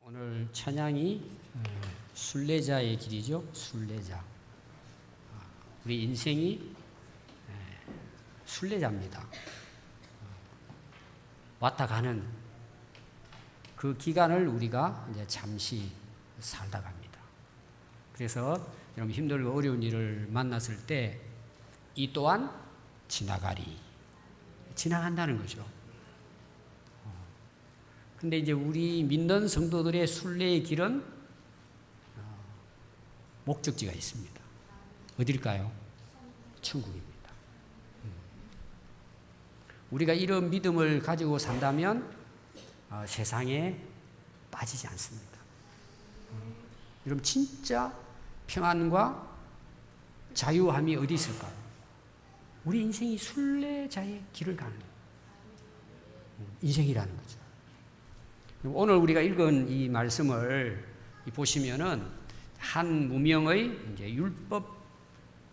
오늘 찬양이 순례자의 길이죠. 순례자. 우리 인생이 순례자입니다. 왔다 가는 그 기간을 우리가 이제 잠시 살다 갑니다. 그래서 여러분 힘들고 어려운 일을 만났을 때 이 또한 지나가리. 지나간다는 거죠. 근데 이제 우리 믿는 성도들의 순례의 길은 목적지가 있습니다. 어딜까요? 천국입니다. 우리가 이런 믿음을 가지고 산다면 세상에 빠지지 않습니다. 여러분 진짜 평안과 자유함이 어디 있을까요? 우리 인생이 순례자의 길을 가는 인생이라는 거죠. 오늘 우리가 읽은 이 말씀을 보시면은 한 무명의 이제 율법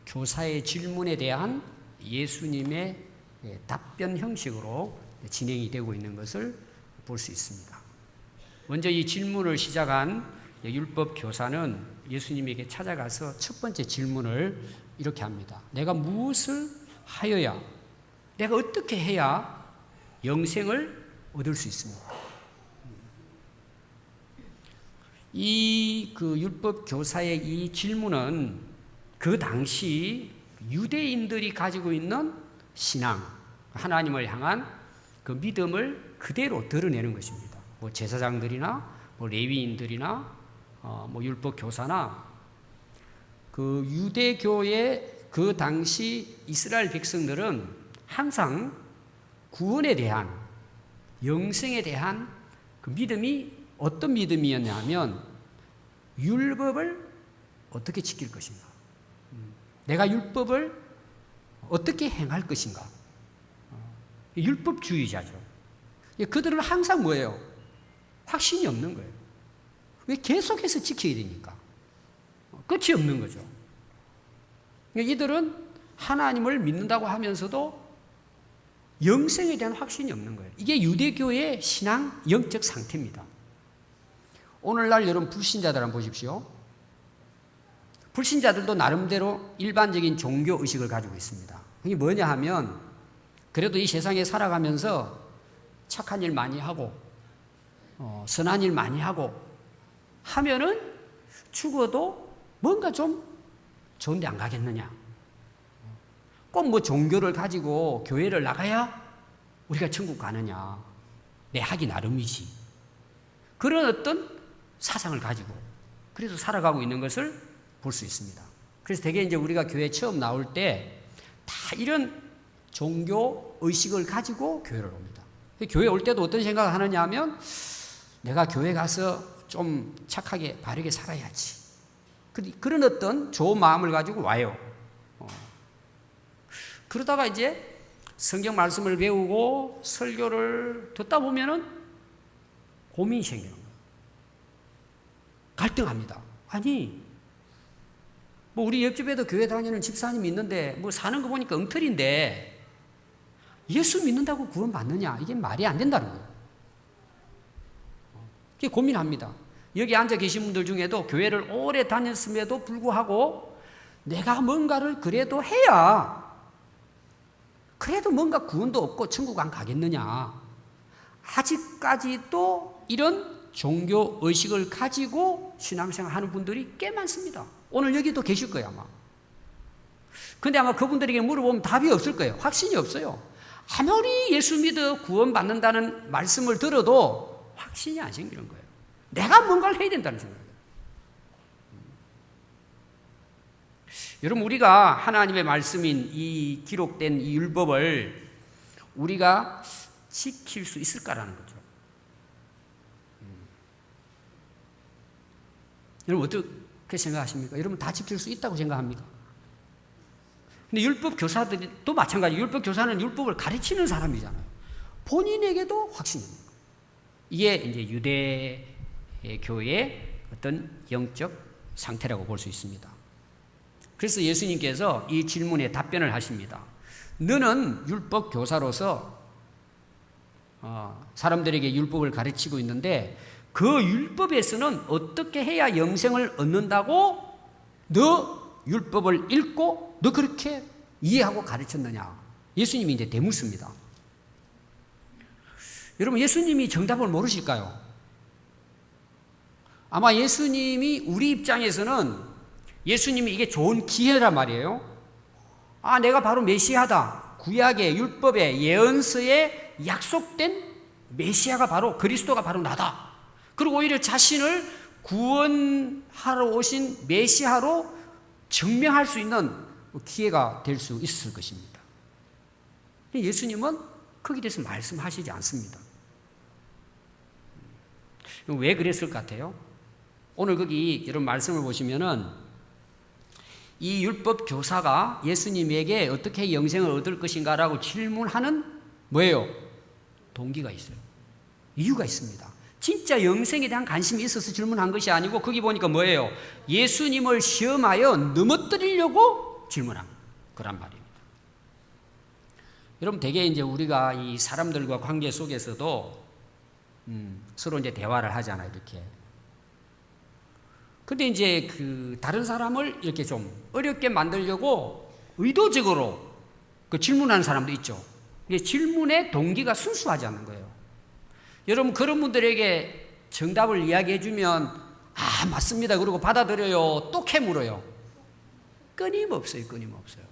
교사의 질문에 대한 예수님의 답변 형식으로 진행이 되고 있는 것을 볼 수 있습니다. 먼저 이 질문을 시작한 율법 교사는 예수님에게 찾아가서 첫 번째 질문을 이렇게 합니다. 내가 무엇을 하여야, 내가 어떻게 해야 영생을 얻을 수 있습니까? 이 율법 교사의 이 질문은 그 당시 유대인들이 가지고 있는 신앙, 하나님을 향한 그 믿음을 그대로 드러내는 것입니다. 뭐 제사장들이나 뭐 레위인들이나 뭐 율법 교사나 그 유대교의 그 당시 이스라엘 백성들은 항상 구원에 대한, 영생에 대한 그 믿음이 어떤 믿음이었냐면 율법을 어떻게 지킬 것인가, 내가 율법을 어떻게 행할 것인가, 율법주의자죠. 그들은 항상 뭐예요? 확신이 없는 거예요. 왜 계속해서 지켜야 되니까. 끝이 없는 거죠. 이들은 하나님을 믿는다고 하면서도 영생에 대한 확신이 없는 거예요. 이게 유대교의 신앙 영적 상태입니다. 오늘날 여러분 불신자들 한번 보십시오. 불신자들도 나름대로 일반적인 종교 의식을 가지고 있습니다. 이게 뭐냐 하면 그래도 이 세상에 살아가면서 착한 일 많이 하고 선한 일 많이 하고 하면은 죽어도 뭔가 좀 좋은데 안 가겠느냐. 꼭 뭐 종교를 가지고 교회를 나가야 우리가 천국 가느냐. 내 하기 나름이지. 그런 어떤 사상을 가지고 그래서 살아가고 있는 것을 볼 수 있습니다. 그래서 되게 이제 우리가 교회 처음 나올 때 다 이런 종교 의식을 가지고 교회를 옵니다. 교회 올 때도 어떤 생각을 하느냐 하면 내가 교회 가서 좀 착하게 바르게 살아야지. 그런 어떤 좋은 마음을 가지고 와요. 그러다가 이제 성경 말씀을 배우고 설교를 듣다 보면은 고민이 생기는 거예요. 갈등합니다. 아니, 뭐 우리 옆집에도 교회 다니는 집사님이 있는데 뭐 사는 거 보니까 엉터리인데 예수 믿는다고 구원 받느냐? 이게 말이 안 된다는 거예요. 그게 고민합니다. 여기 앉아 계신 분들 중에도 교회를 오래 다녔음에도 불구하고 내가 뭔가를 그래도 해야 그래도 뭔가 구원도 없고 천국 안 가겠느냐. 아직까지도 이런 종교 의식을 가지고 신앙생활 하는 분들이 꽤 많습니다. 오늘 여기도 계실 거예요, 아마. 근데 아마 그분들에게 물어보면 답이 없을 거예요. 확신이 없어요. 아무리 예수 믿어 구원받는다는 말씀을 들어도 확신이 안 생기는 거예요. 내가 뭔가를 해야 된다는 생각이에요. 여러분, 우리가 하나님의 말씀인 이 기록된 이 율법을 우리가 지킬 수 있을까라는 거죠. 여러분 어떻게 생각하십니까? 여러분 다 지킬 수 있다고 생각합니까? 근데 율법 교사들도 마찬가지. 율법 교사는 율법을 가르치는 사람이잖아요. 본인에게도 확신이 있는 거예요. 이게 이제 유대교의 어떤 영적 상태라고 볼 수 있습니다. 그래서 예수님께서 이 질문에 답변을 하십니다. 너는 율법 교사로서 사람들에게 율법을 가르치고 있는데 그 율법에서는 어떻게 해야 영생을 얻는다고 너 율법을 읽고 너 그렇게 이해하고 가르쳤느냐. 예수님이 이제 대묻습니다. 여러분, 예수님이 정답을 모르실까요? 아마 예수님이 우리 입장에서는 예수님이 이게 좋은 기회란 말이에요. 아, 내가 바로 메시아다. 구약의 율법의 예언서에 약속된 메시아가 바로 그리스도가 바로 나다. 그리고 오히려 자신을 구원하러 오신 메시아로 증명할 수 있는 기회가 될 수 있을 것입니다. 예수님은 거기에 대해서 말씀하시지 않습니다. 왜 그랬을 것 같아요? 오늘 거기 이런 말씀을 보시면은 이 율법 교사가 예수님에게 어떻게 영생을 얻을 것인가라고 질문하는 뭐예요? 동기가 있어요. 이유가 있습니다. 진짜 영생에 대한 관심이 있어서 질문한 것이 아니고 거기 보니까 뭐예요? 예수님을 시험하여 넘어뜨리려고 질문한 거란 말입니다. 여러분, 되게 이제 우리가 이 사람들과 관계 속에서도 서로 이제 대화를 하잖아요, 이렇게. 근데 이제 그 다른 사람을 이렇게 좀 어렵게 만들려고 의도적으로 그 질문하는 사람도 있죠. 질문의 동기가 순수하지 않는 거예요. 여러분, 그런 분들에게 정답을 이야기해 주면 아, 맞습니다. 그러고 받아들여요. 또 캐물어요. 끊임없어요.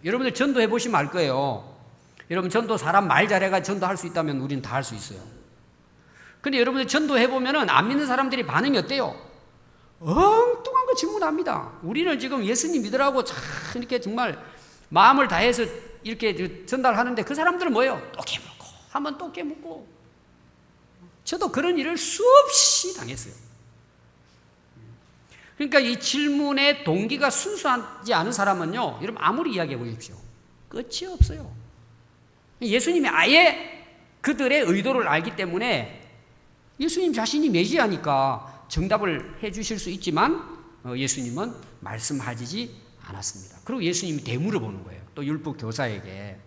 여러분들 전도해 보시면 알 거예요. 여러분, 전도 사람 말 잘해가 전도할 수 있다면 우리는 다 할 수 있어요. 근데 여러분들 전도해 보면은 안 믿는 사람들이 반응이 어때요? 엉뚱한 거 질문합니다. 우리는 지금 예수님 믿으라고 참 이렇게 정말 마음을 다해서 이렇게 전달하는데 그 사람들은 뭐예요? 또 깨묻고 한번 또 깨묻고. 저도 그런 일을 수없이 당했어요. 그러니까 이 질문의 동기가 순수하지 않은 사람은요, 여러분 아무리 이야기해 보십시오, 끝이 없어요. 예수님이 아예 그들의 의도를 알기 때문에 예수님 자신이 메시아니까 정답을 해 주실 수 있지만 예수님은 말씀하시지 않았습니다. 그리고 예수님이 되물어 보는 거예요. 또 율법 교사에게.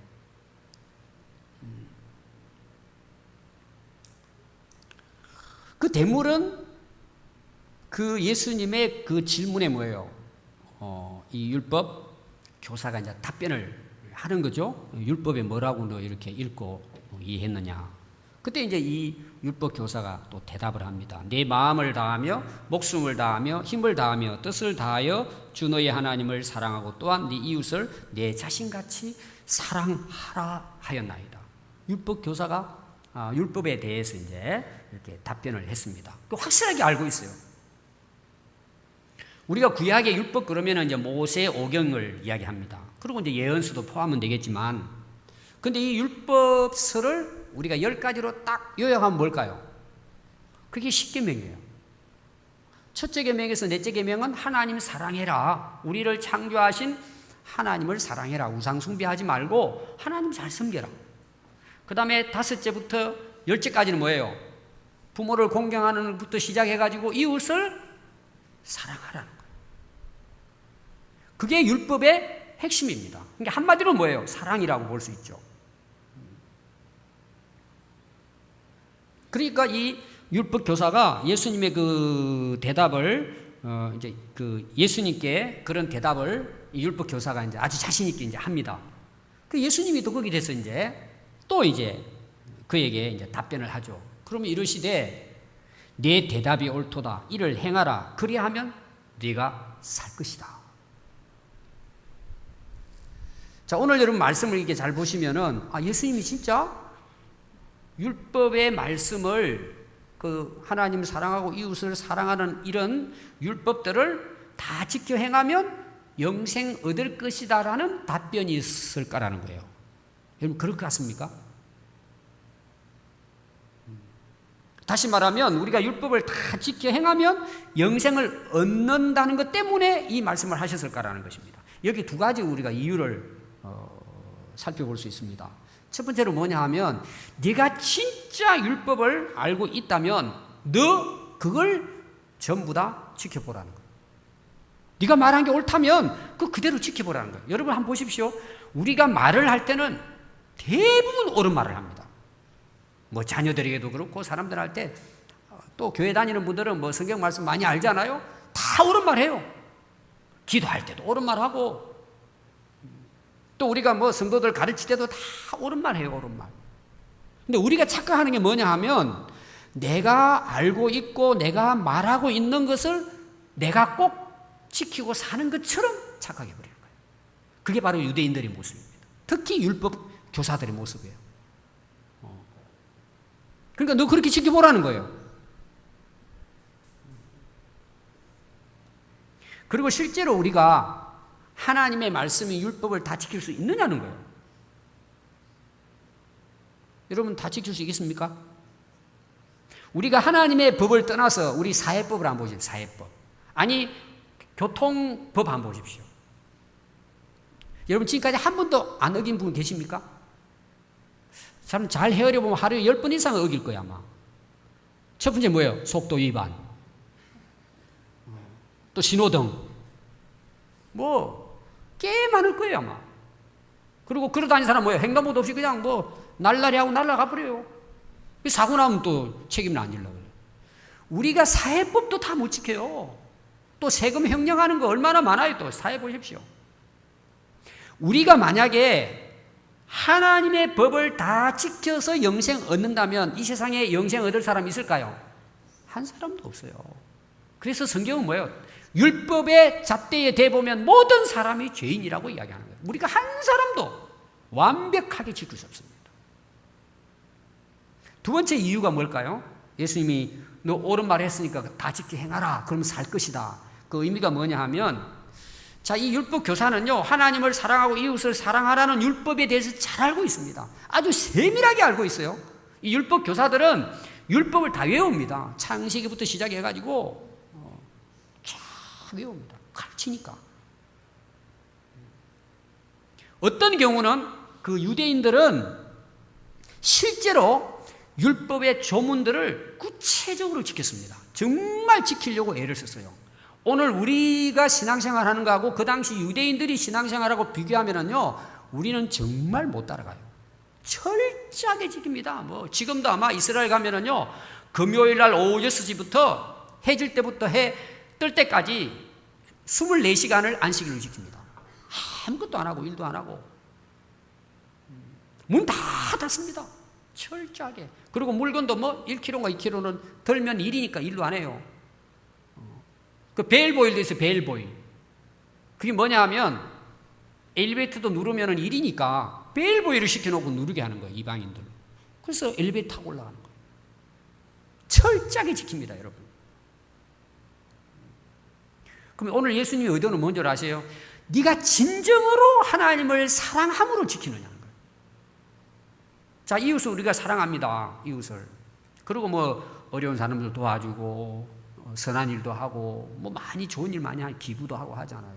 그 대물은 그 예수님의 그 질문에 뭐예요? 이 율법 교사가 이제 답변을 하는 거죠. 율법에 뭐라고 너 이렇게 읽고 이해했느냐. 그때 이제 이 율법 교사가 또 대답을 합니다. 내 마음을 다하며 목숨을 다하며 힘을 다하며 뜻을 다하여 주 너의 하나님을 사랑하고 또한 네 이웃을 내 자신같이 사랑하라 하였나이다. 율법 교사가 율법에 대해서 이제 이렇게 답변을 했습니다. 확실하게 알고 있어요. 우리가 구약의 율법 그러면 이제 모세 오경을 이야기합니다. 그리고 이제 예언서도 포함은 되겠지만, 근데 이 율법서를 우리가 10가지로 딱 요약하면 뭘까요? 그게 10계명이에요. 첫째 계명에서 넷째 계명은 하나님 사랑해라. 우리를 창조하신 하나님을 사랑해라. 우상 숭배하지 말고 하나님 잘 섬겨라. 그 다음에 5째부터 10째까지는 뭐예요? 부모를 공경하는 것부터 시작해가지고 이웃을 사랑하라는 거예요. 그게 율법의 핵심입니다. 그러니까 한마디로 뭐예요? 사랑이라고 볼 수 있죠. 그러니까 이 율법 교사가 예수님의 그 대답을 이제 그 예수님께 그런 대답을 이 율법 교사가 이제 아주 자신 있게 이제 합니다. 그 예수님이 또 거기에 대해서 이제 또 이제 그에게 이제 답변을 하죠. 그러면 이르시되 내 대답이 옳도다. 이를 행하라. 그리하면 네가 살 것이다. 자, 오늘 여러분 말씀을 이렇게 잘 보시면은 예수님이 진짜 율법의 말씀을 그 하나님 사랑하고 이웃을 사랑하는 이런 율법들을 다 지켜 행하면 영생 얻을 것이다라는 답변이 있을까라는 거예요. 여러분 그럴 것 같습니까? 다시 말하면 우리가 율법을 다 지켜 행하면 영생을 얻는다는 것 때문에 이 말씀을 하셨을까라는 것입니다. 여기 두 가지 우리가 이유를 살펴볼 수 있습니다. 첫 번째로 뭐냐 하면 네가 진짜 율법을 알고 있다면 너 그걸 전부 다 지켜보라는 거예요. 네가 말한 게 옳다면 그 그대로 지켜보라는 거예요. 여러분 한번 보십시오. 우리가 말을 할 때는 대부분 옳은 말을 합니다. 뭐 자녀들에게도 그렇고 사람들 할 때 또 교회 다니는 분들은 뭐 성경 말씀 많이 알잖아요. 다 옳은 말 해요. 기도할 때도 옳은 말 하고, 또 우리가 뭐 성도들 가르칠 때도 다 옳은 말 해요, 옳은 말. 근데 우리가 착각하는 게 뭐냐 하면, 내가 알고 있고 내가 말하고 있는 것을 내가 꼭 지키고 사는 것처럼 착각해 버리는 거예요. 그게 바로 유대인들의 모습입니다. 특히 율법 교사들의 모습이에요. 그러니까 너 그렇게 지켜보라는 거예요. 그리고 실제로 우리가 하나님의 말씀이 율법을 다 지킬 수 있느냐는 거예요. 여러분 다 지킬 수 있겠습니까? 우리가 하나님의 법을 떠나서 우리 사회법을 한번 보십시오. 사회법. 아니 교통법 한번 보십시오. 여러분 지금까지 한 번도 안 어긴 분 계십니까? 참 잘 헤아려 보면 하루에 10번 이상 어길 거야 아마. 첫 번째 뭐예요? 속도 위반. 또 신호등. 뭐 꽤 많을 거예요 아마. 그리고 걸어다니는 사람 뭐예요? 횡단보도 없이 그냥 뭐 날라리 하고 날아가 버려요. 사고 나면 또 책임을 안 지려고 그래요. 우리가 사회법도 다 못 지켜요. 또 세금 횡령하는 거 얼마나 많아요. 또 사회 보십시오. 우리가 만약에 하나님의 법을 다 지켜서 영생 얻는다면 이 세상에 영생 얻을 사람이 있을까요? 한 사람도 없어요. 그래서 성경은 뭐예요? 율법의 잣대에 대보면 모든 사람이 죄인이라고 이야기하는 거예요. 우리가 한 사람도 완벽하게 지킬 수 없습니다. 두 번째 이유가 뭘까요? 예수님이 너 옳은 말 했으니까 다 지켜 행하라. 그러면 살 것이다. 그 의미가 뭐냐 하면, 자, 이 율법 교사는요, 하나님을 사랑하고 이웃을 사랑하라는 율법에 대해서 잘 알고 있습니다. 아주 세밀하게 알고 있어요. 이 율법 교사들은 율법을 다 외웁니다. 창세기부터 시작해가지고 쫙 외웁니다. 가르치니까. 어떤 경우는 그 유대인들은 실제로 율법의 조문들을 구체적으로 지켰습니다. 정말 지키려고 애를 썼어요. 오늘 우리가 신앙생활 하는 거하고 그 당시 유대인들이 신앙생활하고 비교하면은요, 우리는 정말 못 따라가요. 철저하게 지킵니다. 뭐, 지금도 아마 이스라엘 가면은요, 금요일 날 오후 6시부터 해 질 때부터 해 뜰 때까지 24시간을 안식일로 지킵니다. 아무것도 안 하고, 일도 안 하고. 문 다 닫습니다. 철저하게. 그리고 물건도 뭐 1kg인가 2kg는 덜면 일이니까 일도 안 해요. 그 베일보일도 있어요. 베일보일. 그게 뭐냐 하면 엘리베이터도 누르면 일이니까 베일보일을 시켜놓고 누르게 하는 거예요. 이방인들. 그래서 엘리베이터 타고 올라가는 거예요. 철저하게 지킵니다. 여러분. 그럼 오늘 예수님이 의도는 뭔지 아세요? 네가 진정으로 하나님을 사랑함으로 지키느냐는 거예요. 자, 이웃을 우리가 사랑합니다. 이웃을. 그리고 뭐 어려운 사람들 도와주고 선한 일도 하고 뭐 많이 좋은 일 많이 하고 기부도 하고 하잖아요.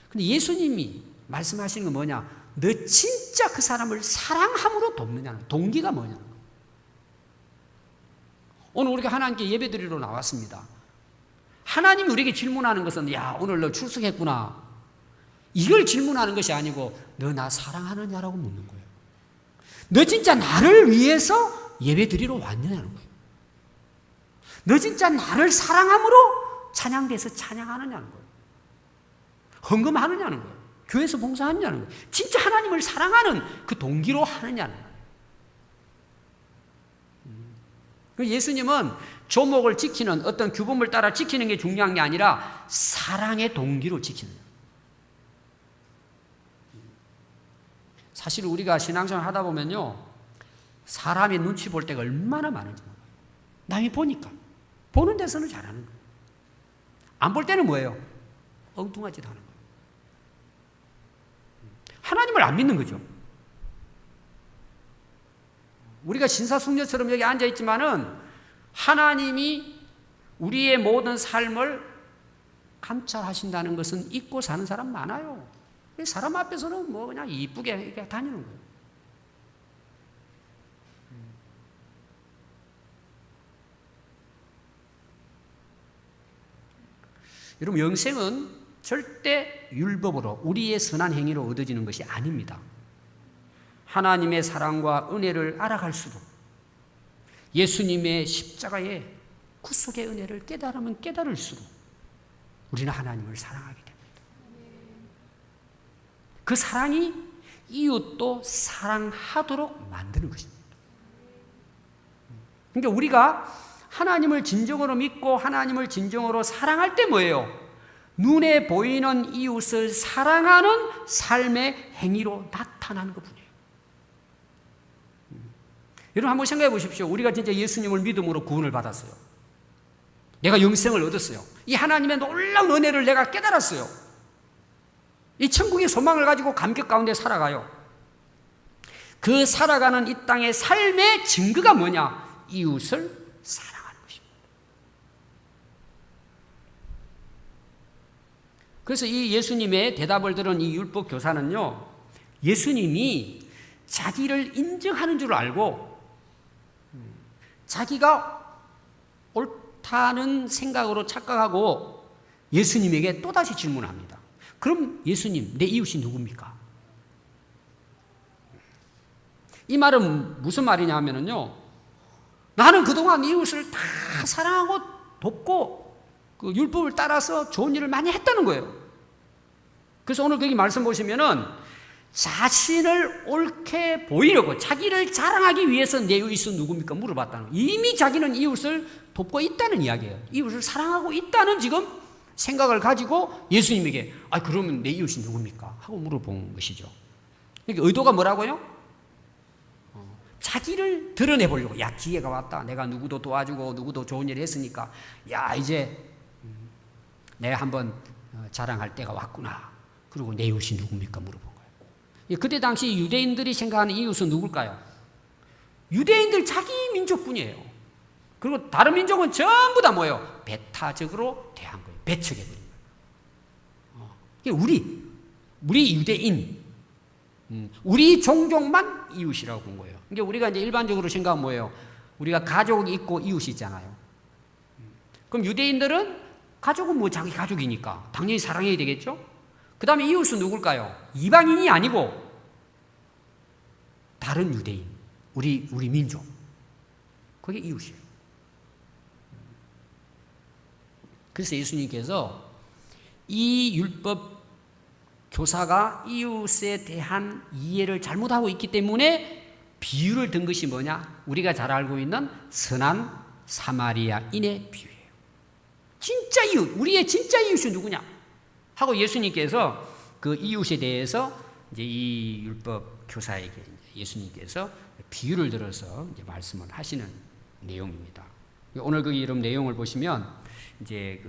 근데 예수님이 말씀하시는 건 뭐냐? 너 진짜 그 사람을 사랑함으로 돕느냐는 동기가 뭐냐는 거예요. 오늘 우리가 하나님께 예배드리러 나왔습니다. 하나님이 우리에게 질문하는 것은 야, 오늘 너 출석했구나. 이걸 질문하는 것이 아니고 너 나 사랑하느냐라고 묻는 거예요. 너 진짜 나를 위해서 예배드리러 왔느냐는 거예요. 너 진짜 나를 사랑함으로 찬양대에서 찬양하느냐는 거예요. 헌금하느냐는 거예요. 교회에서 봉사하느냐는 거예요. 진짜 하나님을 사랑하는 그 동기로 하느냐는 거예요. 예수님은 조목을 지키는 어떤 규범을 따라 지키는 게 중요한 게 아니라 사랑의 동기로 지키는 거예요. 사실 우리가 신앙생활 하다 보면요, 사람의 눈치 볼 때가 얼마나 많은지 몰라요. 남이 보니까. 보는 데서는 잘하는 거예요. 안 볼 때는 뭐예요? 엉뚱한 짓 하는 거예요. 하나님을 안 믿는 거죠. 우리가 신사숙녀처럼 여기 앉아있지만은 하나님이 우리의 모든 삶을 감찰하신다는 것은 잊고 사는 사람 많아요. 사람 앞에서는 뭐 그냥 이쁘게 이렇게 다니는 거예요. 여러분, 영생은 절대 율법으로 우리의 선한 행위로 얻어지는 것이 아닙니다. 하나님의 사랑과 은혜를 알아갈수록 예수님의 십자가에 구속의 은혜를 깨달으면 깨달을수록 우리는 하나님을 사랑하게 됩니다. 그 사랑이 이웃도 사랑하도록 만드는 것입니다. 그러니까 우리가 하나님을 진정으로 믿고 하나님을 진정으로 사랑할 때 뭐예요? 눈에 보이는 이웃을 사랑하는 삶의 행위로 나타나는 것뿐이에요. 여러분 한번 생각해 보십시오. 우리가 진짜 예수님을 믿음으로 구원을 받았어요. 내가 영생을 얻었어요. 이 하나님의 놀라운 은혜를 내가 깨달았어요. 이 천국의 소망을 가지고 감격 가운데 살아가요. 그 살아가는 이 땅의 삶의 증거가 뭐냐? 이웃을 사랑하는 것입니다. 그래서 이 예수님의 대답을 들은 이 율법 교사는요, 예수님이 자기를 인정하는 줄 알고 자기가 옳다는 생각으로 착각하고 예수님에게 또다시 질문합니다. 그럼 예수님, 내 이웃이 누굽니까? 이 말은 무슨 말이냐 하면요, 나는 그동안 이웃을 다 사랑하고 돕고 그 율법을 따라서 좋은 일을 많이 했다는 거예요. 그래서 오늘 거기 말씀 보시면은 자신을 옳게 보이려고 자기를 자랑하기 위해서 내 이웃은 누굽니까? 물어봤다는 거예요. 이미 자기는 이웃을 돕고 있다는 이야기예요. 이웃을 사랑하고 있다는 지금 생각을 가지고 예수님에게 그러면 내 이웃이 누굽니까? 하고 물어본 것이죠. 그러니까 의도가 뭐라고요? 자기를 드러내보려고. 야, 기회가 왔다. 내가 누구도 도와주고 누구도 좋은 일을 했으니까 야, 이제 내가 한번 자랑할 때가 왔구나. 그리고 내 이웃이 누굽니까? 물어본 거예요. 그때 당시 유대인들이 생각하는 이웃은 누굴까요? 유대인들 자기 민족뿐이에요. 그리고 다른 민족은 전부 다 뭐예요? 배타적으로 대한 거예요. 배척해버린 거예요. 우리 유대인, 우리 종족만 이웃이라고 본 거예요. 그러니까 우리가 이제 일반적으로 생각하면 뭐예요? 우리가 가족이 있고 이웃이 있잖아요. 그럼 유대인들은 가족은 뭐 자기 가족이니까 당연히 사랑해야 되겠죠? 그 다음에 이웃은 누굴까요? 이방인이 아니고 다른 유대인, 우리 민족. 그게 이웃이에요. 그래서 예수님께서 이 율법 교사가 이웃에 대한 이해를 잘못하고 있기 때문에 비유를 든 것이 뭐냐? 우리가 잘 알고 있는 선한 사마리아인의 비유예요. 진짜 이웃, 우리의 진짜 이웃이 누구냐? 하고 예수님께서 그 이웃에 대해서 이제 이 율법 교사에게 예수님께서 비유를 들어서 이제 말씀을 하시는 내용입니다. 오늘 그 이름 내용을 보시면 이제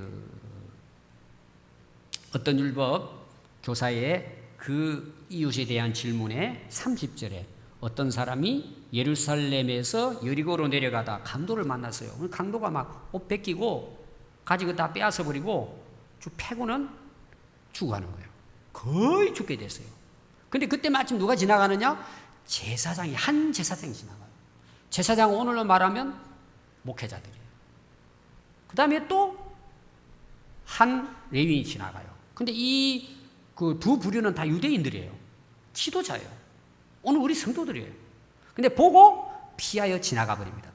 어떤 율법 교사의 그 이웃에 대한 질문에 30절에 어떤 사람이 예루살렘에서 여리고로 내려가다 강도를 만났어요. 강도가 막 옷 벗기고 가지고 다 빼앗아 버리고 쭉 패고는 죽어가는 거예요. 거의 죽게 됐어요. 근데 그때 마침 누가 지나가느냐? 한 제사장이 지나가요. 제사장 오늘로 말하면 목회자들이에요. 그 다음에 또 한 레위인이 지나가요. 근데 이 그 두 부류는 다 유대인들이에요. 지도자예요. 오늘 우리 성도들이에요. 근데 보고 피하여 지나가 버립니다.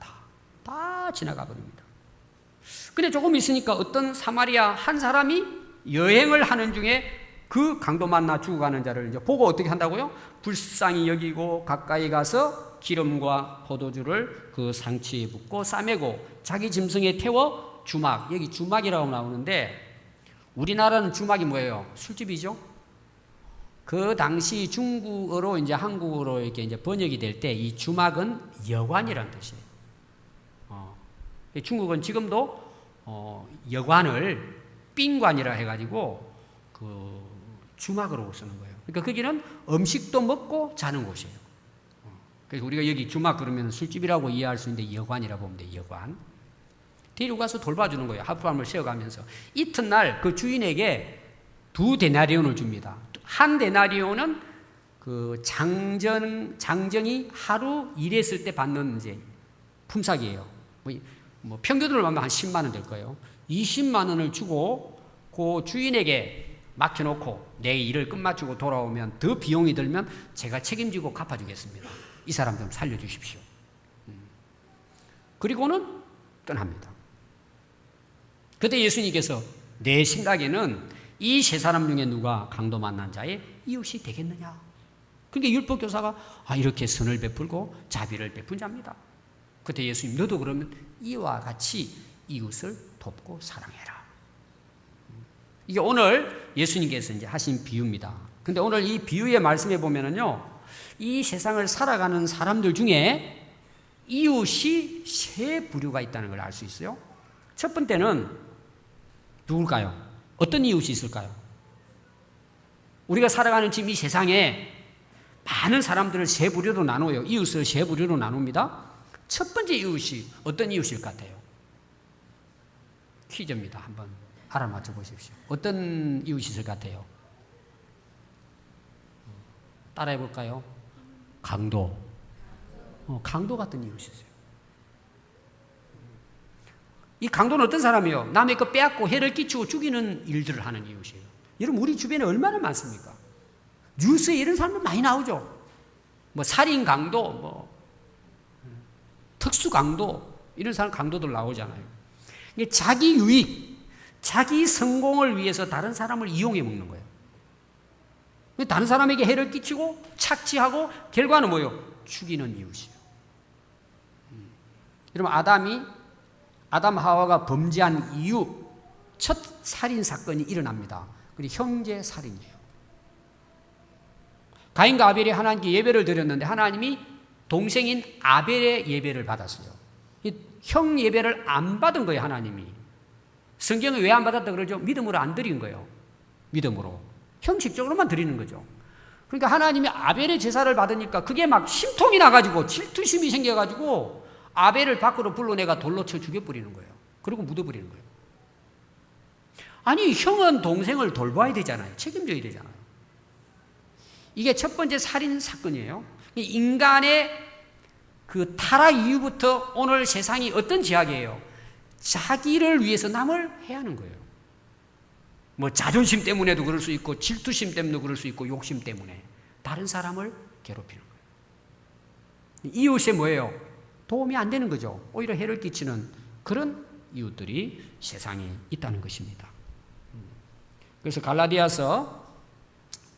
다 지나가 버립니다. 근데 조금 있으니까 어떤 사마리아 한 사람이 여행을 하는 중에 그 강도 만나 죽어가는 자를 이제 보고 어떻게 한다고요? 불쌍히 여기고 가까이 가서 기름과 포도주를 그 상치에 붓고 싸매고 자기 짐승에 태워 주막, 여기 주막이라고 나오는데 우리나라는 주막이 뭐예요? 술집이죠? 그 당시 중국어로 이제 한국어로 이렇게 이제 번역이 될 때 이 주막은 여관이라는 뜻이에요. 중국은 지금도 여관을 賓관이라 해가지고 그 주막으로 쓰는 거예요. 그러니까 거기는 음식도 먹고 자는 곳이에요. 그래서 우리가 여기 주막 그러면 술집이라고 이해할 수 있는데 여관이라고 보면 돼요. 여관. 데리고 가서 돌봐주는 거예요. 하룻밤을 쉬어가면서. 이튿날 그 주인에게 2데나리온을 줍니다. 한 데나리온은 그 장정이 하루 일했을 때 받는 이제 품삯이에요. 뭐 평균으로 보면 한 10만 원 될 거예요. 20만 원을 주고 그 주인에게 맡겨놓고 내 일을 끝마치고 돌아오면 더 비용이 들면 제가 책임지고 갚아주겠습니다. 이 사람 좀 살려주십시오. 그리고는 떠납니다. 그때 예수님께서 내 생각에는 이 세 사람 중에 누가 강도 만난 자의 이웃이 되겠느냐. 그러니까 율법교사가 이렇게 선을 베풀고 자비를 베푼 자입니다. 그때 예수님, 너도 그러면 이와 같이 이웃을 돕고 사랑해라. 이게 오늘 예수님께서 이제 하신 비유입니다. 근데 오늘 이 비유의 말씀에 보면은요, 이 세상을 살아가는 사람들 중에 이웃이 세 부류가 있다는 걸 알 수 있어요. 첫 번째는 누굴까요? 어떤 이웃이 있을까요? 우리가 살아가는 지금 이 세상에 많은 사람들을 세 부류로 나눠요. 이웃을 세 부류로 나눕니다. 첫 번째 이웃이 어떤 이웃일 것 같아요? 퀴즈입니다. 한번 알아맞혀 보십시오. 어떤 이웃이 있을 것 같아요? 따라해 볼까요? 강도. 강도 같은 이웃이 있어요. 이 강도는 어떤 사람이에요? 남의 거 빼앗고 해를 끼치고 죽이는 일들을 하는 이웃이에요. 여러분, 우리 주변에 얼마나 많습니까? 뉴스에 이런 사람들 많이 나오죠. 뭐 살인 강도, 뭐 특수 강도, 이런 사람 강도들 나오잖아요. 이게 자기 유익, 자기 성공을 위해서 다른 사람을 이용해 먹는 거예요. 다른 사람에게 해를 끼치고 착취하고 결과는 뭐예요? 죽이는 이웃이에요. 여러분, 아담 하와가 범죄한 이후 첫 살인 사건이 일어납니다. 그리고 형제 살인이에요. 가인과 아벨이 하나님께 예배를 드렸는데 하나님이 동생인 아벨의 예배를 받았어요. 형 예배를 안 받은 거예요, 하나님이. 성경은 왜 안 받았다 그러죠? 믿음으로 안 드린 거예요. 믿음으로. 형식적으로만 드리는 거죠. 그러니까 하나님이 아벨의 제사를 받으니까 그게 막 심통이 나가지고 질투심이 생겨가지고 아벨을 밖으로 불러내가 돌로 쳐 죽여버리는 거예요. 그리고 묻어버리는 거예요. 아니, 형은 동생을 돌봐야 되잖아요. 책임져야 되잖아요. 이게 첫 번째 살인 사건이에요. 인간의 그 타락 이후부터 오늘 세상이 어떤 지학이에요? 자기를 위해서 남을 해하는 거예요. 뭐 자존심 때문에도 그럴 수 있고 질투심 때문에도 그럴 수 있고 욕심 때문에 다른 사람을 괴롭히는 거예요. 이웃이 뭐예요? 도움이 안 되는 거죠. 오히려 해를 끼치는 그런 이웃들이 세상에 있다는 것입니다. 그래서 갈라디아서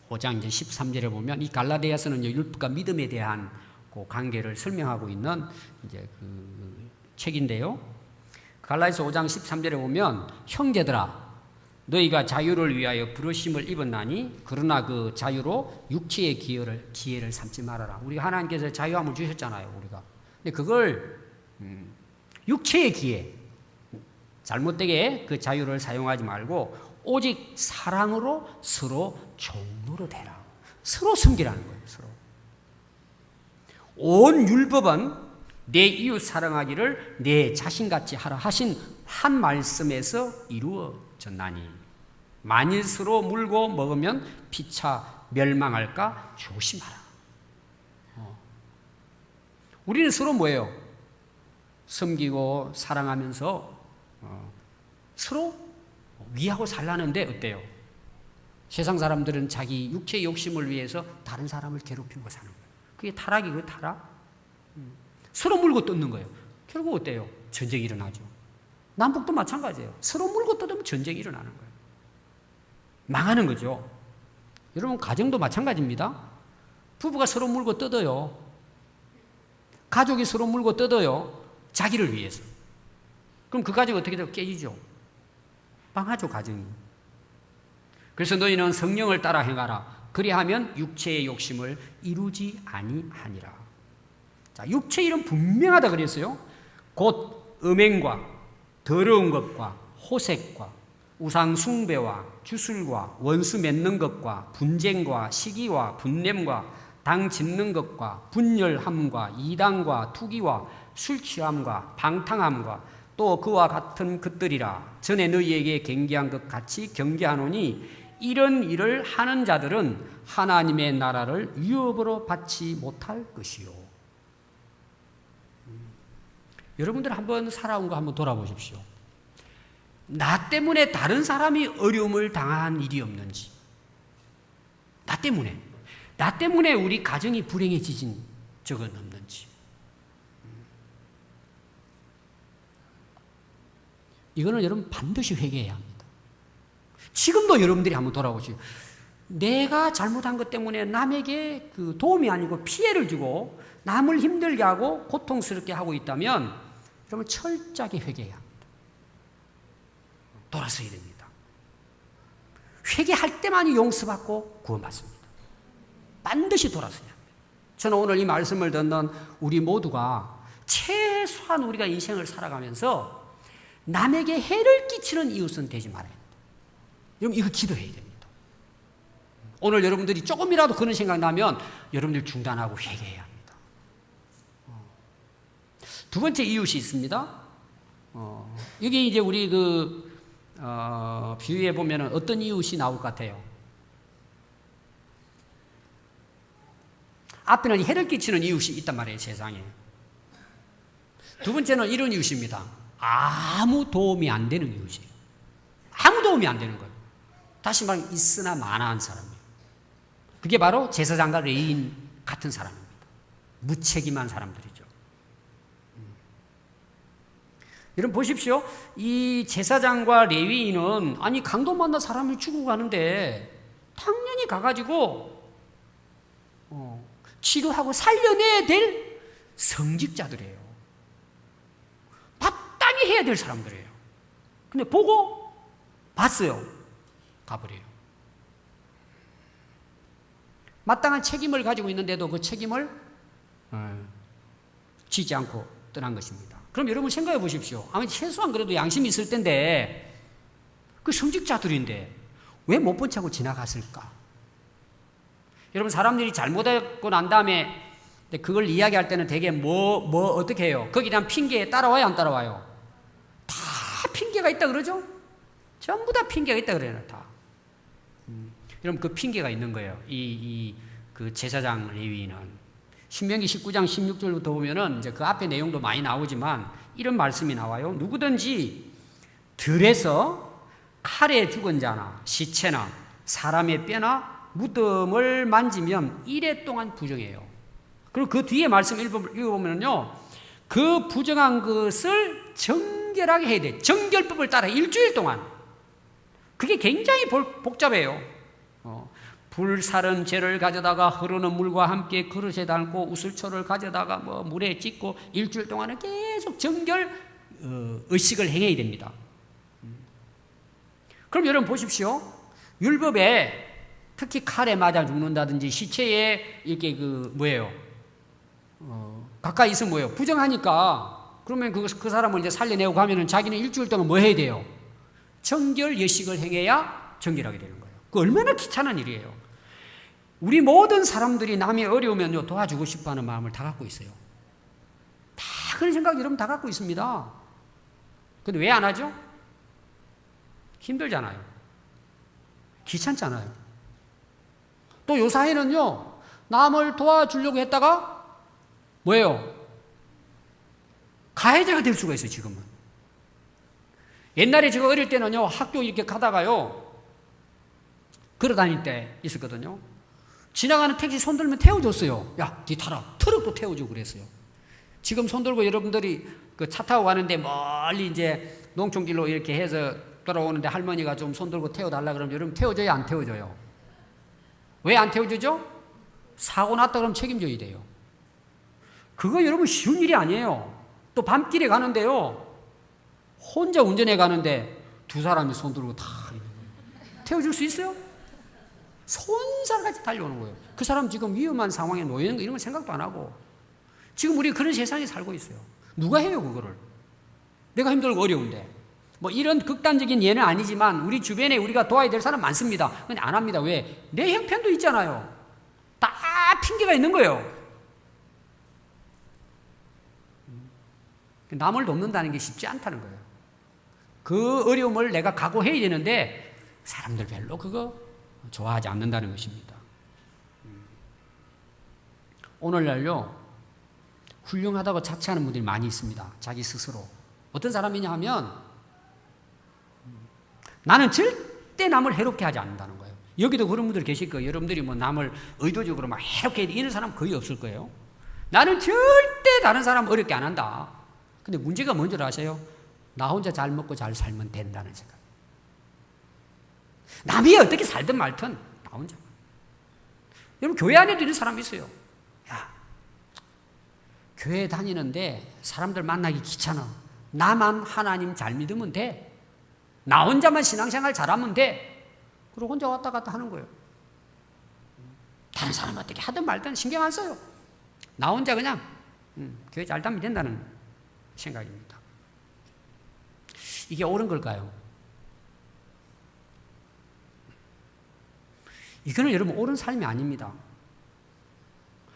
5장 이제 13절에 보면 이 갈라디아서는 율법과 믿음에 대한 그 관계를 설명하고 있는 이제 그 책인데요. 갈라디아서 5장 13절에 보면 형제들아 너희가 자유를 위하여 부르심을 입었나니 그러나 그 자유로 육체의 기회를 삼지 말아라. 우리가 하나님께서 자유함을 주셨잖아요. 우리가. 근데 그걸 육체의 기회 잘못되게 그 자유를 사용하지 말고 오직 사랑으로 서로 종로로 되라. 서로 섬기라는 거예요. 서로. 온 율법은 내 이웃 사랑하기를 내 자신같이 하라 하신 한 말씀에서 이루어졌나니 만일 서로 물고 먹으면 피차 멸망할까 조심하라. 우리는 서로 뭐예요? 섬기고 사랑하면서 서로 위하고 살라는데 어때요? 세상 사람들은 자기 육체의 욕심을 위해서 다른 사람을 괴롭히고 사는 거예요. 그게 타락이고요, 타락. 서로 물고 뜯는 거예요. 결국 어때요? 전쟁이 일어나죠. 남북도 마찬가지예요. 서로 물고 뜯으면 전쟁이 일어나는 거예요. 망하는 거죠. 여러분, 가정도 마찬가지입니다. 부부가 서로 물고 뜯어요. 가족이 서로 물고 뜯어요. 자기를 위해서. 그럼 그 가정이 어떻게 돼요? 깨지죠. 망하죠, 가정이. 그래서 너희는 성령을 따라 행하라. 그리하면 육체의 욕심을 이루지 아니하니라. 자, 육체 일은 분명하다 그랬어요. 곧 음행과 더러운 것과 호색과 우상 숭배와 주술과 원수 맺는 것과 분쟁과 시기와 분냄과 당 짓는 것과 분열함과 이단과 투기와 술 취함과 방탕함과 또 그와 같은 것들이라. 전에 너희에게 경계한 것 같이 경계하노니 이런 일을 하는 자들은 하나님의 나라를 유업으로 받지 못할 것이요. 여러분들 한번 살아온 거 한번 돌아보십시오. 나 때문에 다른 사람이 어려움을 당한 일이 없는지, 나 때문에 우리 가정이 불행해지진 적은 없는지. 이거는 여러분 반드시 회개해야 합니다. 지금도 여러분들이 한번 돌아보시오. 내가 잘못한 것 때문에 남에게 그 도움이 아니고 피해를 주고 남을 힘들게 하고 고통스럽게 하고 있다면 여러분 철저하게 회개해야 합니다. 돌아서야 됩니다. 회개할 때만이 용서받고 구원받습니다. 반드시 돌아서야 합니다. 저는 오늘 이 말씀을 듣는 우리 모두가 최소한 우리가 인생을 살아가면서 남에게 해를 끼치는 이웃은 되지 말아야 합니다. 여러분 이거 기도해야 됩니다. 오늘 여러분들이 조금이라도 그런 생각 나면 여러분들 중단하고 회개해야 합니다. 두 번째 이웃이 있습니다. 여기 이제 우리 비유에 보면은 어떤 이웃이 나올 것 같아요? 앞에는 해를 끼치는 이웃이 있단 말이에요, 세상에. 두 번째는 이런 이웃입니다. 아무 도움이 안 되는 이웃이에요. 아무 도움이 안 되는 거예요. 다시 말하면 있으나 마나한 사람이에요. 그게 바로 제사장과 레위인 같은 사람입니다. 무책임한 사람들이죠. 여러분 보십시오. 이 제사장과 레위인은 아니 강도 만나 사람을 죽고 가는데 당연히 가가지고 치료하고 살려내야 될 성직자들이에요. 마땅히 해야 될 사람들이에요. 근데 보고 봤어요. 가버려요. 마땅한 책임을 가지고 있는데도 그 책임을 지지 않고 떠난 것입니다. 그럼 여러분 생각해 보십시오. 아마 최소한 그래도 양심이 있을 텐데 그 성직자들인데 왜 못 본 척하고 지나갔을까? 여러분 사람들이 잘못하고 난 다음에 그걸 이야기할 때는 되게 어떻게 해요? 거기에 대한 핑계에 따라와요, 안 따라와요? 다 핑계가 있다 그러죠? 전부 다 핑계가 있다 그래요, 다. 여러분 그 핑계가 있는 거예요. 그 제사장 레위인은 신명기 19장 16절부터 보면은 이제 그 앞에 내용도 많이 나오지만 이런 말씀이 나와요. 누구든지 들에서 칼에 죽은 자나 시체나 사람의 뼈나 무덤을 만지면 이래 동안 부정해요. 그리고 그 뒤에 말씀 읽어보면요, 그 부정한 것을 정결하게 해야 돼. 정결법을 따라 일주일 동안. 그게 굉장히 복잡해요. 불사른 죄를 가져다가 흐르는 물과 함께 그릇에 담고 우슬초를 가져다가 물에 찢고 일주일 동안은 계속 정결 의식을 행해야 됩니다. 그럼 여러분 보십시오. 율법에 특히 칼에 맞아 죽는다든지 시체에 이렇게 가까이 있으면 뭐예요? 부정하니까 그러면 그 사람을 이제 살려내고 가면은 자기는 일주일 동안 뭐 해야 돼요? 정결 예식을 행해야 정결하게 되는 거예요. 그 얼마나 귀찮은 일이에요. 우리 모든 사람들이 남이 어려우면요 도와주고 싶어하는 마음을 다 갖고 있어요. 다 그런 생각 여러분 다 갖고 있습니다. 근데 왜 안 하죠? 힘들잖아요. 귀찮잖아요. 또 요 사회는요 남을 도와주려고 했다가 뭐예요? 가해자가 될 수가 있어요. 지금은. 옛날에 제가 어릴 때는요 학교 이렇게 가다가요 걸어 다닐 때 있었거든요. 지나가는 택시 손 들면 태워줬어요. 야, 뒤 타라. 트럭도 태워주고 그랬어요. 지금 손 들고 여러분들이 그 차 타고 가는데 멀리 이제 농촌길로 이렇게 해서 돌아오는데 할머니가 좀 손 들고 태워달라 그러면 여러분 태워줘요, 안 태워줘요? 왜 안 태워주죠? 사고 났다 그러면 책임져야 돼요. 그거 여러분 쉬운 일이 아니에요. 또 밤길에 가는데요 혼자 운전해 가는데 두 사람이 손 들고 다 태워줄 수 있어요? 손살같이 달려오는 거예요. 그 사람 지금 위험한 상황에 놓여 있는 거 이런 건 생각도 안 하고 지금 우리 그런 세상에 살고 있어요. 누가 해요 그거를? 내가 힘들고 어려운데 이런 극단적인 예는 아니지만 우리 주변에 우리가 도와야 될 사람 많습니다. 근데 안 합니다. 왜? 내 형편도 있잖아요. 다 핑계가 있는 거예요. 남을 돕는다는 게 쉽지 않다는 거예요. 그 어려움을 내가 각오해야 되는데 사람들 별로 그거 좋아하지 않는다는 것입니다. 오늘날요 훌륭하다고 자처하는 분들이 많이 있습니다. 자기 스스로. 어떤 사람이냐 하면 나는 절대 남을 해롭게 하지 않는다는 거예요. 여기도 그런 분들 계실 거예요. 여러분들이 남을 의도적으로 막 해롭게 이런 사람 거의 없을 거예요. 나는 절대 다른 사람 어렵게 안 한다. 근데 문제가 뭔지 아세요? 나 혼자 잘 먹고 잘 살면 된다는 생각. 남이 어떻게 살든 말든 나 혼자. 여러분 교회 안에도 이런 사람이 있어요. 야, 교회 다니는데 사람들 만나기 귀찮아. 나만 하나님 잘 믿으면 돼. 나 혼자만 신앙생활 잘하면 돼. 그리고 혼자 왔다 갔다 하는 거예요. 다른 사람 어떻게 하든 말든 신경 안 써요. 나 혼자 그냥 교회 잘 다니면 된다는 생각입니다. 이게 옳은 걸까요? 이거는 여러분 옳은 삶이 아닙니다.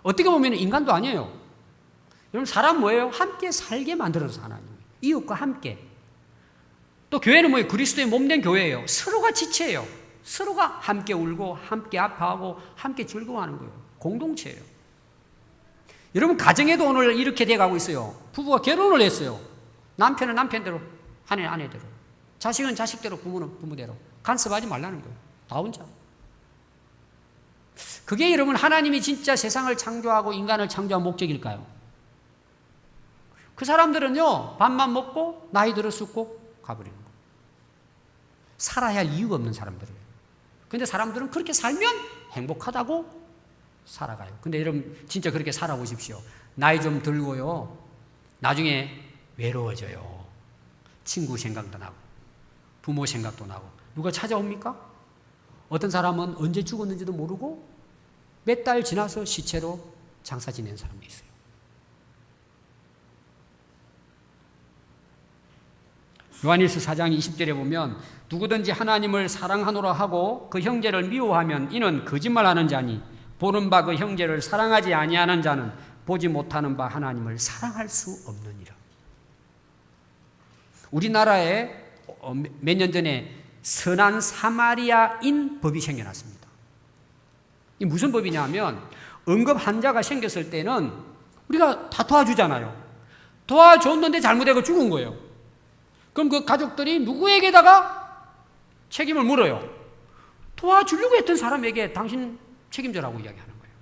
어떻게 보면 인간도 아니에요. 여러분 사람 뭐예요? 함께 살게 만들어서 하나님. 이웃과 함께. 또 교회는 뭐예요? 그리스도의 몸된 교회예요. 서로가 지체예요. 서로가 함께 울고 함께 아파하고 함께 즐거워하는 거예요. 공동체예요. 여러분 가정에도 오늘 이렇게 돼가고 있어요. 부부가 결혼을 했어요. 남편은 남편대로, 아내는 아내대로, 자식은 자식대로, 부모는 부모대로. 간섭하지 말라는 거예요. 나 혼자. 그게 여러분 하나님이 진짜 세상을 창조하고 인간을 창조한 목적일까요? 그 사람들은요 밥만 먹고 나이 들어 죽고 가버리는 거예요. 살아야 할 이유가 없는 사람들이에요. 근데 사람들은 그렇게 살면 행복하다고 살아가요. 근데 여러분 진짜 그렇게 살아보십시오. 나이 좀 들고요 나중에 외로워져요. 친구 생각도 나고 부모 생각도 나고. 누가 찾아옵니까? 어떤 사람은 언제 죽었는지도 모르고 몇 달 지나서 시체로 장사 지낸 사람도 있어요. 요한일서 4장 20절에 보면 누구든지 하나님을 사랑하노라 하고 그 형제를 미워하면 이는 거짓말하는 자니 보는 바 그 형제를 사랑하지 아니하는 자는 보지 못하는 바 하나님을 사랑할 수 없느니라. 우리나라에 몇 년 전에 선한 사마리아인 법이 생겨났습니다. 이 무슨 법이냐면 응급 환자가 생겼을 때는 우리가 다 도와주잖아요. 도와줬는데 잘못되고 죽은 거예요. 그럼 그 가족들이 누구에게다가 책임을 물어요? 도와주려고 했던 사람에게 당신 책임져라고 이야기하는 거예요.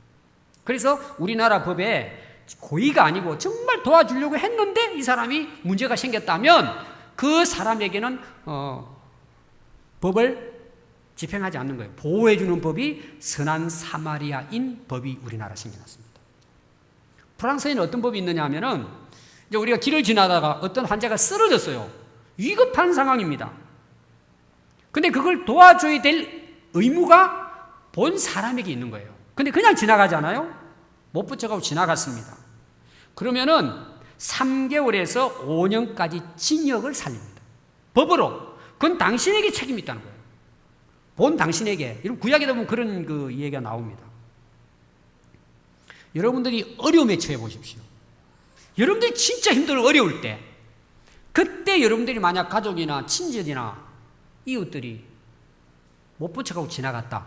그래서 우리나라 법에 고의가 아니고 정말 도와주려고 했는데 이 사람이 문제가 생겼다면 그 사람에게는 법을 집행하지 않는 거예요. 보호해주는 법이 선한 사마리아인 법이 우리나라 생겨났습니다. 프랑스에는 어떤 법이 있느냐 하면은 이제 우리가 길을 지나다가 어떤 환자가 쓰러졌어요. 위급한 상황입니다. 근데 그걸 도와줘야 될 의무가 본 사람에게 있는 거예요. 근데 그냥 지나가잖아요. 못 붙여가고 지나갔습니다. 그러면은 3개월에서 5년까지 징역을 살립니다. 법으로. 그건 당신에게 책임이 있다는 거예요. 본 당신에게. 여러분 구약에 보면 그런 그 얘기가 나옵니다. 여러분들이 어려움에 처해 보십시오. 여러분들이 진짜 힘들고 어려울 때 그때 여러분들이 만약 가족이나 친지나 이웃들이 못 붙여가고 지나갔다.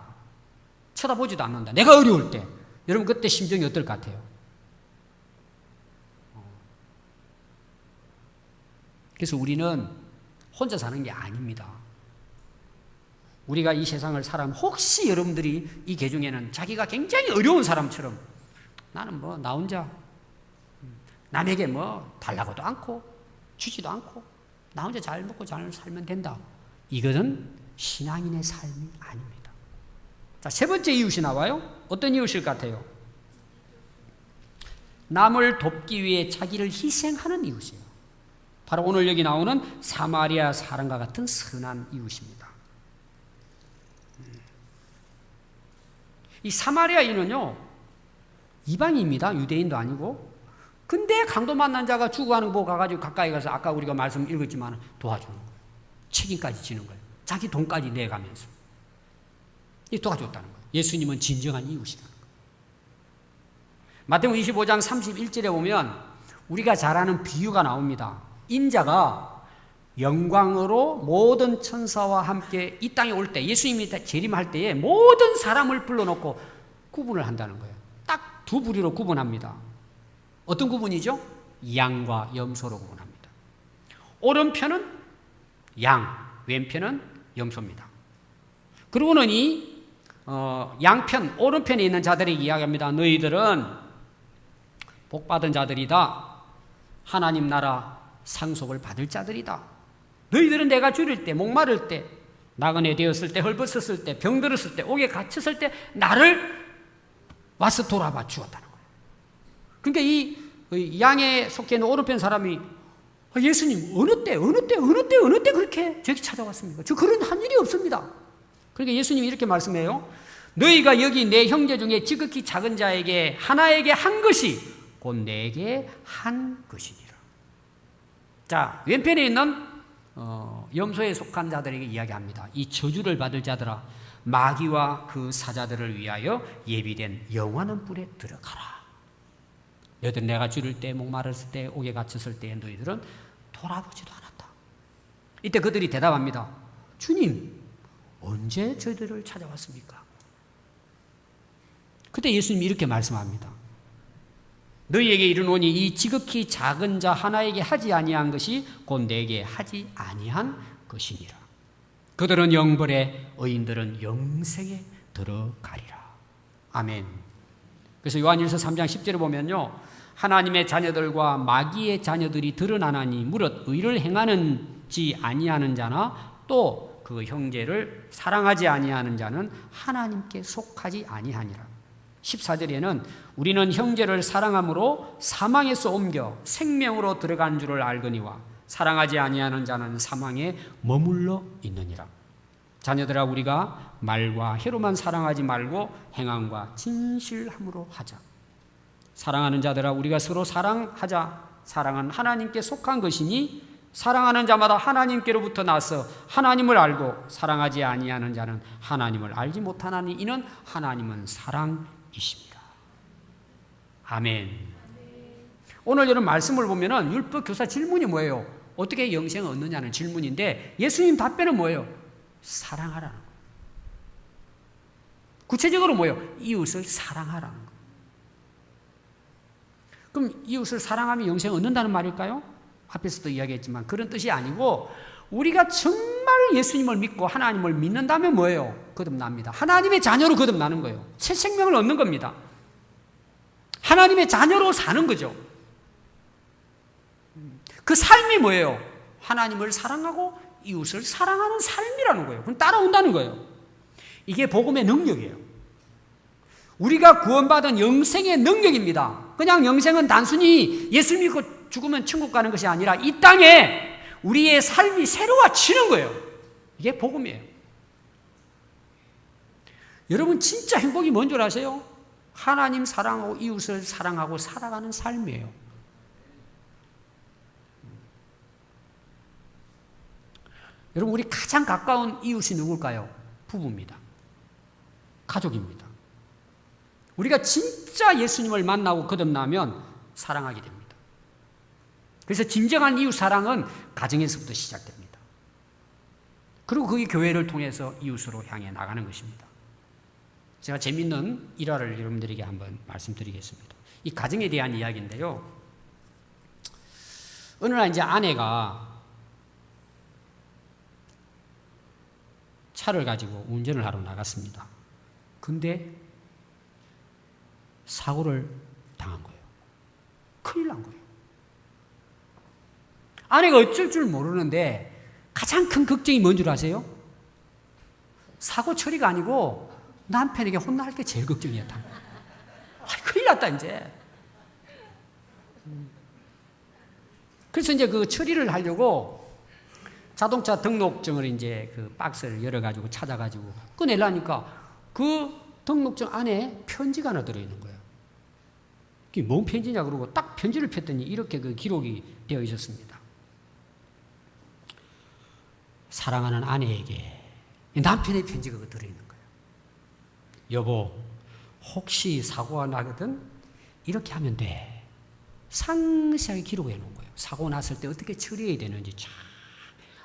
쳐다보지도 않는다. 내가 어려울 때 여러분 그때 심정이 어떨 것 같아요? 그래서 우리는 혼자 사는 게 아닙니다. 우리가 이 세상을 살아면 혹시 여러분들이 이 계중에는 자기가 굉장히 어려운 사람처럼 나는 뭐 나 혼자 남에게 뭐 달라고도 않고 주지도 않고 나 혼자 잘 먹고 잘 살면 된다. 이것은 신앙인의 삶이 아닙니다. 자, 세 번째 이웃이 나와요. 어떤 이웃일 것 같아요? 남을 돕기 위해 자기를 희생하는 이웃이에요. 바로 오늘 여기 나오는 사마리아 사람과 같은 선한 이웃입니다. 이 사마리아인은요 이방인입니다. 유대인도 아니고. 근데 강도 만난 자가 죽어가는 거 보고 가가지고 가까이 가서 아까 우리가 말씀 읽었지만 도와주는 거예요. 책임까지 지는 거예요. 자기 돈까지 내가면서 이 도와줬다는 거예요. 예수님은 진정한 이웃이라는 거예요. 마태복음 25장 31절에 보면 우리가 잘 아는 비유가 나옵니다. 인자가 영광으로 모든 천사와 함께 이 땅에 올 때 예수님이 재림할 때에 모든 사람을 불러놓고 구분을 한다는 거예요. 딱 두 부류로 구분합니다. 어떤 구분이죠? 양과 염소로 구분합니다. 오른편은 양, 왼편은 염소입니다. 그러고는 이 양편, 오른편에 있는 자들에게 이야기합니다. 너희들은 복받은 자들이다. 하나님 나라 상속을 받을 자들이다. 너희들은 내가 줄일 때, 목마를 때, 나그네 되었을 때, 헐벗었을 때, 병들었을 때, 옥에 갇혔을 때 나를 와서 돌아봐 주었다는 거예요. 그러니까 이 양에 속해 있는 오른편 사람이 예수님 어느 때 그렇게 저기 찾아왔습니까? 저 그런 한 일이 없습니다. 그러니까 예수님이 이렇게 말씀해요. 너희가 여기 내 형제 중에 지극히 작은 자에게 하나에게 한 것이 곧 내게 한 것이니라. 자, 왼편에 있는 염소에 속한 자들에게 이야기합니다. 이 저주를 받을 자들아, 마귀와 그 사자들을 위하여 예비된 영원한 불에 들어가라. 너희들 내가 줄일 때, 목마르을 때, 옥에 갇혔을 때 너희들은 돌아보지도 않았다. 이때 그들이 대답합니다. 주님, 언제 저희들을 찾아왔습니까? 그때 예수님이 이렇게 말씀합니다. 너희에게 이르노니 이 지극히 작은 자 하나에게 하지 아니한 것이 곧 내게 하지 아니한 것이니라. 그들은 영벌에, 의인들은 영생에 들어가리라. 아멘. 그래서 요한일서 3장 10절에 보면요, 하나님의 자녀들과 마귀의 자녀들이 드러나나니 무릇 의를 행하는지 아니하는 자나 또 그 형제를 사랑하지 아니하는 자는 하나님께 속하지 아니하니라. 14절에는 우리는 형제를 사랑함으로 사망에서 옮겨 생명으로 들어간 줄을 알거니와 사랑하지 아니하는 자는 사망에 머물러 있느니라. 자녀들아, 우리가 말과 혀로만 사랑하지 말고 행함과 진실함으로 하자. 사랑하는 자들아, 우리가 서로 사랑하자. 사랑은 하나님께 속한 것이니 사랑하는 자마다 하나님께로부터 나서 하나님을 알고 사랑하지 아니하는 자는 하나님을 알지 못하나니 이는 하나님은 사랑이십니다. 아멘. 오늘 이런 말씀을 보면은 율법 교사 질문이 뭐예요? 어떻게 영생을 얻느냐는 질문인데 예수님 답변은 뭐예요? 사랑하라는 거예요. 구체적으로 뭐예요? 이웃을 사랑하라는 거예요. 그럼 이웃을 사랑하면 영생을 얻는다는 말일까요? 앞에서도 이야기했지만 그런 뜻이 아니고 우리가 정말 예수님을 믿고 하나님을 믿는다면 뭐예요? 거듭납니다. 하나님의 자녀로 거듭나는 거예요. 새 생명을 얻는 겁니다. 하나님의 자녀로 사는 거죠. 그 삶이 뭐예요? 하나님을 사랑하고 이웃을 사랑하는 삶이라는 거예요. 그럼 따라온다는 거예요. 이게 복음의 능력이에요. 우리가 구원받은 영생의 능력입니다. 그냥 영생은 단순히 예수 믿고 죽으면 천국 가는 것이 아니라 이 땅에 우리의 삶이 새로워지는 거예요. 이게 복음이에요. 여러분 진짜 행복이 뭔 줄 아세요? 하나님 사랑하고 이웃을 사랑하고 살아가는 삶이에요. 여러분 우리 가장 가까운 이웃이 누굴까요? 부부입니다. 가족입니다. 우리가 진짜 예수님을 만나고 거듭나면 사랑하게 됩니다. 그래서 진정한 이웃 사랑은 가정에서부터 시작됩니다. 그리고 그게 교회를 통해서 이웃으로 향해 나가는 것입니다. 제가 재미있는 일화를 여러분들에게 한번 말씀드리겠습니다. 이 가정에 대한 이야기인데요. 어느 날 이제 아내가 차를 가지고 운전을 하러 나갔습니다. 근데 사고를 당한 거예요. 큰일 난 거예요. 아내가 어쩔 줄 모르는데 가장 큰 걱정이 뭔 줄 아세요? 사고 처리가 아니고 남편에게 혼날 게 제일 걱정이었다. 큰일 났다 이제. 그래서 이제 그 처리를 하려고 자동차 등록증을 이제 그 박스를 열어가지고 찾아가지고 꺼내려니까 그 등록증 안에 편지가 하나 들어있는 거예요. 그게 뭔 편지냐 그러고 딱 편지를 폈더니 이렇게 그 기록이 되어 있었습니다. 사랑하는 아내에게 남편의 편지가 들어있는 거예요. 여보, 혹시 사고가 나거든 이렇게 하면 돼. 상세하게 기록해 놓은 거예요. 사고 났을 때 어떻게 처리해야 되는지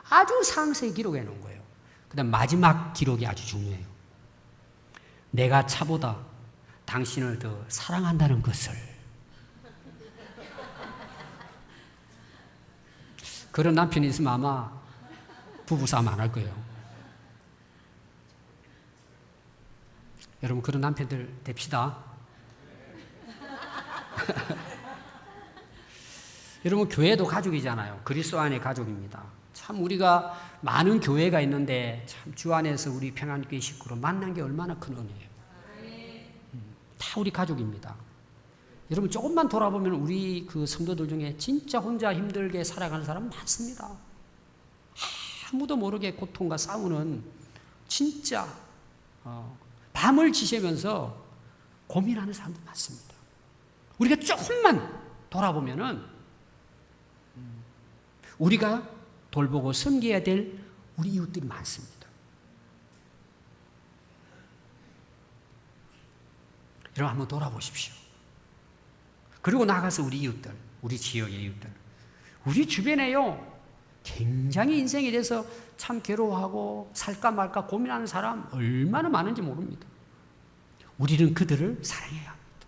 아주 상세히 기록해 놓은 거예요. 그 다음 마지막 기록이 아주 중요해요. 내가 차보다 당신을 더 사랑한다는 것을. 그런 남편이 있으면 아마 부부싸움 안 할 거예요. 여러분 그런 남편들 됩시다. 여러분 교회도 가족이잖아요. 그리스도 안의 가족입니다. 참 우리가 많은 교회가 있는데 참 주 안에서 우리 평안교회 식구로 만난 게 얼마나 큰 은혜예요. 다 우리 가족입니다. 여러분 조금만 돌아보면 우리 그 성도들 중에 진짜 혼자 힘들게 살아가는 사람 많습니다. 아무도 모르게 고통과 싸우는 진짜 밤을 지새면서 고민하는 사람도 많습니다. 우리가 조금만 돌아보면은 우리가 돌보고 섬겨야 될 우리 이웃들이 많습니다. 여러분 한번 돌아보십시오. 그리고 나가서 우리 이웃들, 우리 지역의 이웃들, 우리 주변에요 굉장히 인생에 대해서 참 괴로워하고 살까 말까 고민하는 사람 얼마나 많은지 모릅니다. 우리는 그들을 사랑해야 합니다.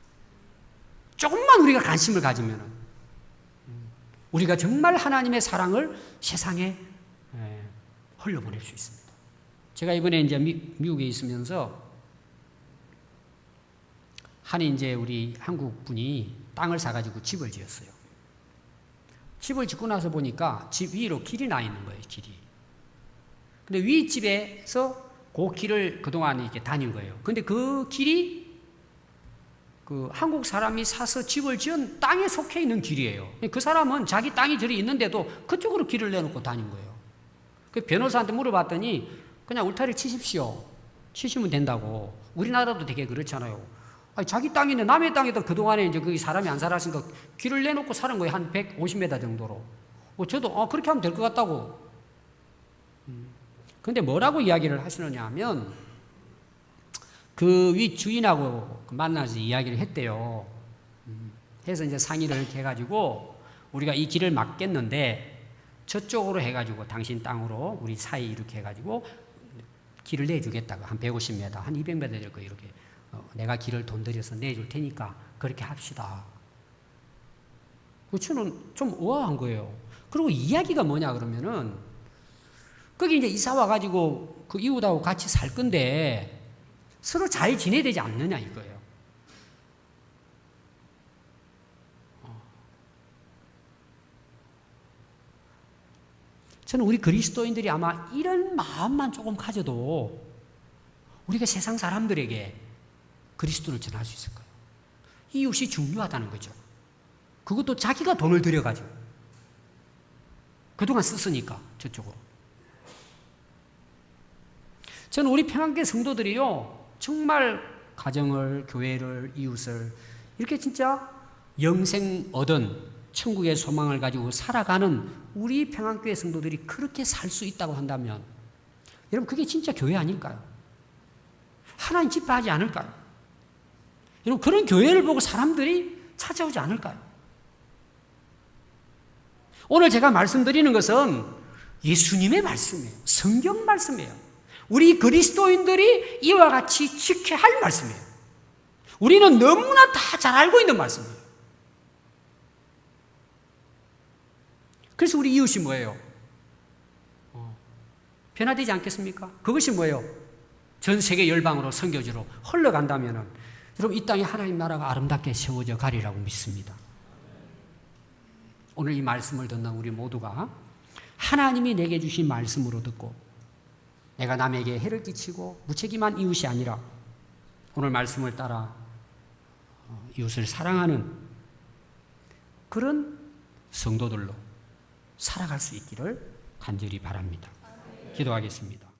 조금만 우리가 관심을 가지면 우리가 정말 하나님의 사랑을 세상에 흘려보낼 수 있습니다. 제가 이번에 이제 미국에 있으면서 이제 우리 한국 분이 땅을 사가지고 집을 지었어요. 집을 짓고 나서 보니까 집 위로 길이 나 있는 거예요, 길이. 근데 위 집에서 그 길을 그동안 이렇게 다닌 거예요. 근데 그 길이 그 한국 사람이 사서 집을 지은 땅에 속해 있는 길이에요. 그 사람은 자기 땅이 저리 있는데도 그쪽으로 길을 내놓고 다닌 거예요. 그 변호사한테 물어봤더니 그냥 울타리 치십시오. 치시면 된다고. 우리나라도 되게 그렇잖아요. 아니, 자기 땅인데 남의 땅에도 그동안에 이제 거기 사람이 안 살았으니까 길을 내놓고 사는 거예요. 한 150m 정도로. 저도 그렇게 하면 될 것 같다고. 근데 뭐라고 이야기를 하시느냐 하면 그 위 주인하고 만나서 이야기를 했대요. 해서 이제 상의를 이렇게 해가지고 우리가 이 길을 막겠는데 저쪽으로 해가지고 당신 땅으로 우리 사이 이렇게 해가지고 길을 내주겠다고. 한 150m, 한 200m 될 거 이렇게. 내가 길을 돈 들여서 내줄 테니까 그렇게 합시다. 저는 좀 의아한 거예요. 그리고 이야기가 뭐냐 그러면은 거기 이제 이사 와가지고 그 이웃하고 같이 살 건데 서로 잘 지내야 되지 않느냐 이거예요. 저는 우리 그리스도인들이 아마 이런 마음만 조금 가져도 우리가 세상 사람들에게 그리스도를 전할 수 있을 거예요. 이웃이 중요하다는 거죠. 그것도 자기가 돈을 들여가지고 그동안 썼으니까 저쪽으로. 저는 우리 평안교회 성도들이요 정말 가정을, 교회를, 이웃을 이렇게 진짜 영생 얻은 천국의 소망을 가지고 살아가는 우리 평안교회 성도들이 그렇게 살 수 있다고 한다면 여러분 그게 진짜 교회 아닐까요? 하나님 기뻐하지 않을까요? 여러분 그런 교회를 보고 사람들이 찾아오지 않을까요? 오늘 제가 말씀드리는 것은 예수님의 말씀이에요. 성경 말씀이에요. 우리 그리스도인들이 이와 같이 지켜야 할 말씀이에요. 우리는 너무나 다 잘 알고 있는 말씀이에요. 그래서 우리 이웃이 뭐예요? 변화되지 않겠습니까? 그것이 뭐예요? 전 세계 열방으로 선교지로 흘러간다면은 여러분 이 땅에 하나님 나라가 아름답게 세워져 가리라고 믿습니다. 오늘 이 말씀을 듣는 우리 모두가 하나님이 내게 주신 말씀으로 듣고 내가 남에게 해를 끼치고 무책임한 이웃이 아니라 오늘 말씀을 따라 이웃을 사랑하는 그런 성도들로 살아갈 수 있기를 간절히 바랍니다. 기도하겠습니다.